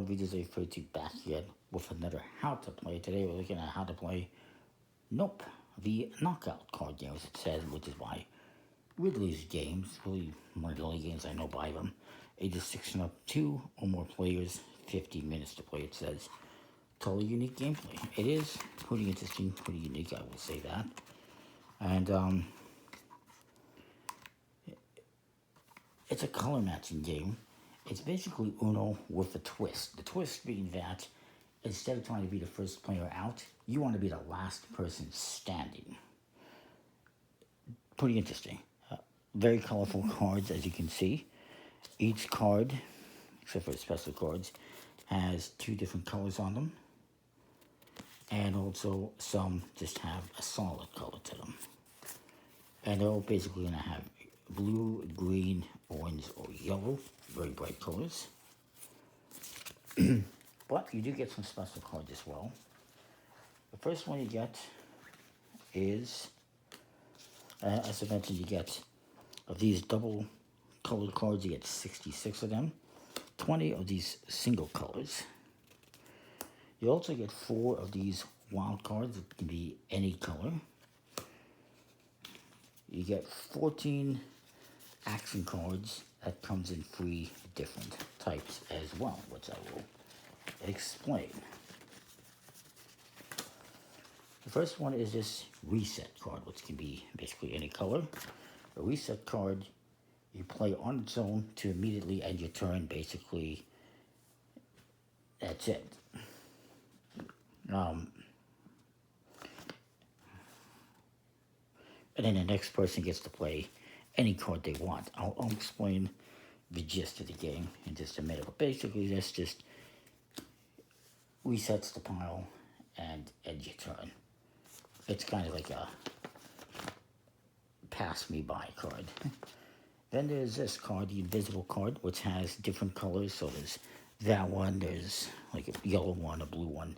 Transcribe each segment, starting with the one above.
card videos I referred to back yet with another how to play. Today we're looking at how to play Nope, the knockout card game, as it says, which is by Ridley's Games. Really one of the only games I know by them. Ages 6 and up, 2 or more players, 50 minutes to play, it says. Totally unique gameplay. It is pretty interesting, pretty unique, I will say that. And it's a color matching game. It's basically Uno with a twist. The twist being that instead of trying to be the first player out, you want to be the last person standing. Pretty interesting. Very colorful cards, as you can see. Each card, except for the special cards, has 2 different colors on them. And also some just have a solid color to them. And they're all basically going to have blue, green, orange, or yellow. Very bright colors. But you do get some special cards as well. The first one you get is, as I mentioned, you get of these double colored cards, you get 66 of them. 20 of these single colors. You also get 4 of these wild cards that can be any color. You get 14 action cards that comes in 3 different types as well, which I will explain. The first one is this reset card, which can be basically any color. A reset card you play on its own to immediately end your turn, basically. That's it. And then the next person gets to play any card they want. I'll explain the gist of the game in just a minute. But basically, this just resets the pile and ends your turn. It's kind of like a pass me by card. Then there's this card, the invisible card, which has different colors. So there's that one, there's like a yellow one, a blue one.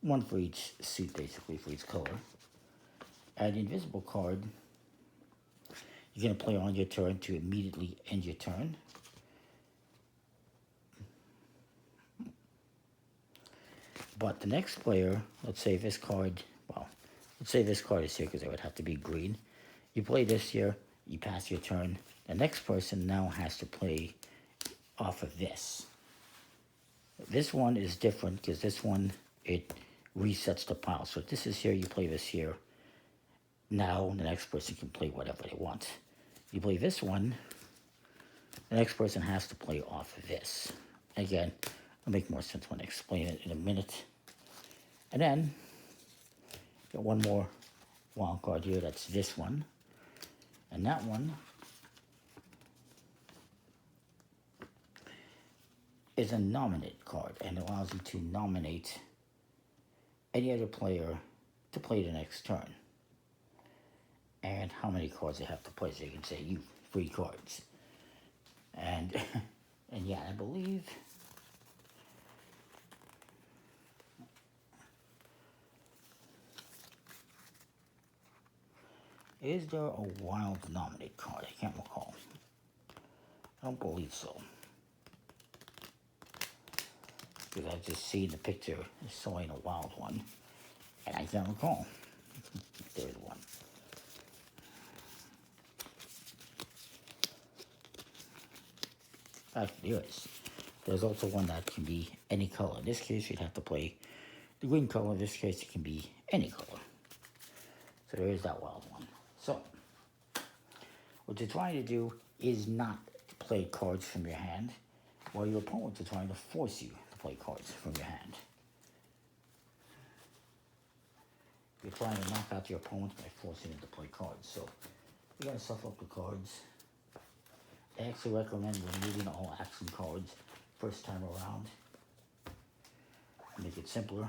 One for each suit, basically, for each color. And the invisible card, you're going to play on your turn to immediately end your turn. But the next player, let's say this card, let's say this card is here because it would have to be green. You play this here, you pass your turn. The next person now has to play off of this. This one is different because this one, it resets the pile. So if this is here, you play this here. Now the next person can play whatever they want. You play this one, the next person has to play off of this. Again, it'll make more sense when I explain it in a minute. And then, got one more wild card here, that's this one. And that one is a nominate card and allows you to nominate any other player to play the next turn. And how many cards they have to play, so you can say you 3 cards. And yeah, I believe is there a wild nominate card? I can't recall. I don't believe so. Because I've just seen the picture showing a wild one. And I can't recall if there's one. There is. There's also one that can be any color. In this case, you'd have to play the green color. In this case, it can be any color. So there is that wild one. So, what you're trying to do is not play cards from your hand, while your opponents are trying to force you to play cards from your hand. You're trying to knock out your opponent by forcing them to play cards. So, you gotta shuffle up the cards. I actually recommend removing all action cards first time around. Make it simpler.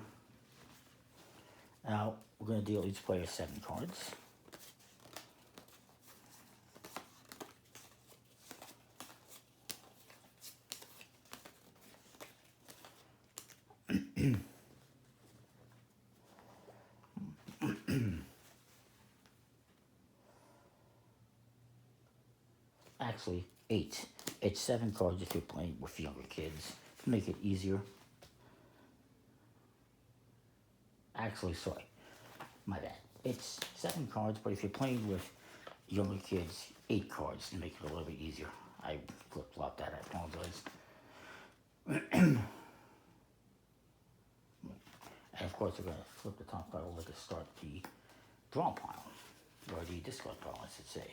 Now, we're going to deal each player 7 cards. Actually, 8. It's 7 cards if you're playing with younger kids to make it easier. actually, sorry, my bad. It's 7 cards, but if you're playing with younger kids, 8 cards to make it a little bit easier. I flip-flopped that, I apologize. And of course, we're going to flip the top card over to start the draw pile, or the discard pile, I should say.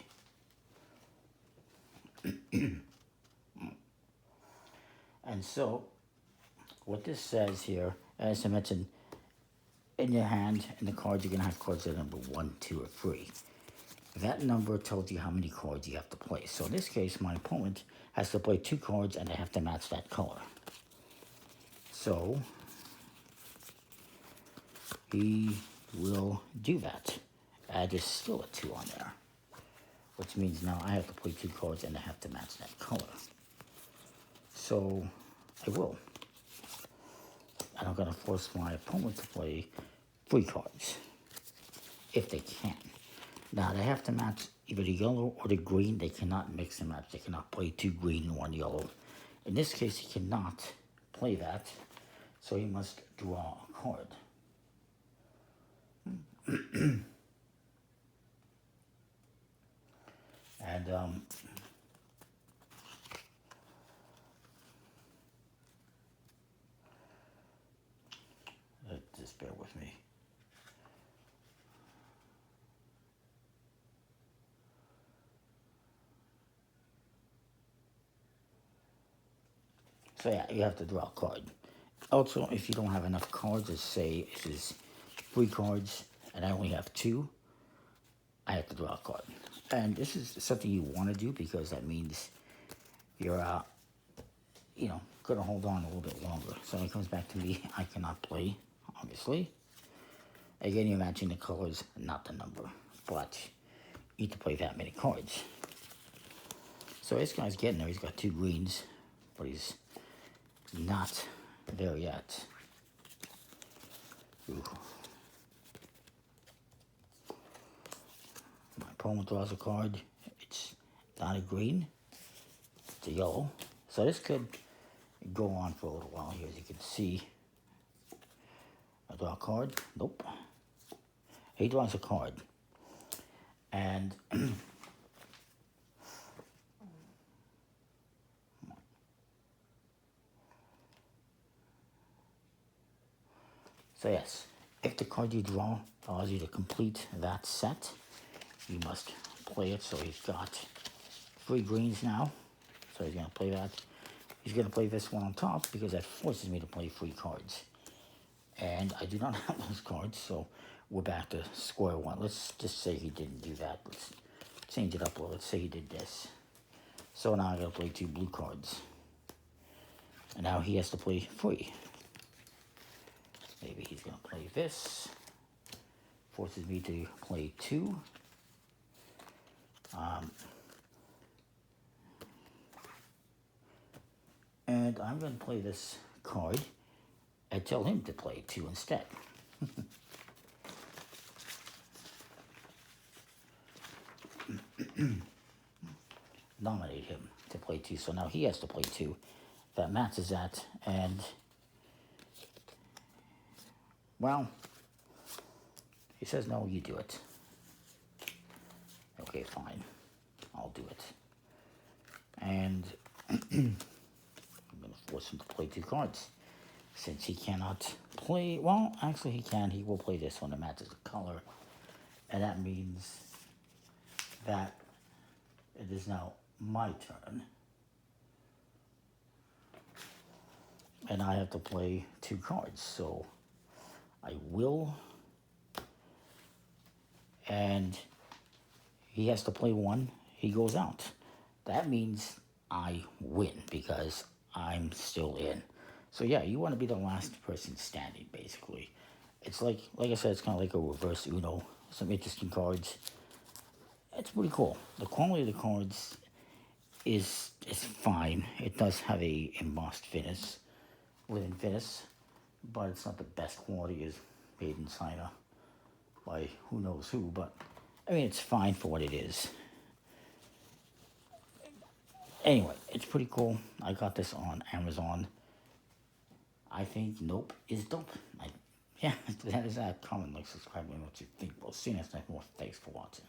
And so, what this says here, as I mentioned, in your hand, in the cards, you're going to have cards that are number 1, 2, or 3. That number tells you how many cards you have to play. So in this case, my opponent has to play 2 cards, and they have to match that color. So, he will do that. There's still a 2 on there, which means now I have to play 2 cards, and they have to match that color. So, I will. And I'm going to force my opponent to play 3 cards, if they can. Now, they have to match either the yellow or the green. They cannot mix and match. They cannot play 2 green and 1 yellow. In this case, he cannot play that, so he must draw a card. And, just bear with me. So yeah, you have to draw a card. Also, if you don't have enough cards, let's say this is 3 cards, and I only have 2, I have to draw a card. And this is something you want to do because that means you're, going to hold on a little bit longer. So when it comes back to me, I cannot play, obviously. Again, you're matching the colors, not the number. But you need to play that many cards. So this guy's getting there. He's got 2 greens, but he's not there yet. Ooh. My opponent draws a card. It's not a green. It's a yellow. So this could go on for a little while here, as you can see. I draw a card. Nope. He draws a card. And so yes, if the card you draw allows you to complete that set, you must play it. So he's got 3 greens now. So he's going to play that. He's going to play this one on top because that forces me to play 3 cards. And I do not have those cards, so we're back to square one. Let's just say he didn't do that. Let's change it up a little. Let's say he did this. So now I got to play 2 blue cards. And now he has to play 3. Maybe he's going to play this. Forces me to play 2. And I'm going to play this card and tell him to play 2 instead. Nominate him to play 2. So now he has to play 2. That matches that. And, well, he says, no, you do it. Okay, fine. I'll do it. And I'm going to force him to play 2 cards. Since he cannot play, well, actually he can. He will play this one that matches the color. And that means that it is now my turn. And I have to play 2 cards. So I will. And he has to play 1. He goes out. That means I win because I'm still in. So yeah, you want to be the last person standing, basically. It's like I said, it's kind of like a reverse Uno. Some interesting cards. It's pretty cool. The quality of the cards is fine. It does have a embossed finish, linen finish, but it's not the best quality as made in China by who knows who. But I mean, it's fine for what it is. Anyway, it's pretty cool. I got this on Amazon. I think Nope is dope. Yeah, that is common. Like, subscribe, and what you think. We'll see you next time. Well, thanks for watching.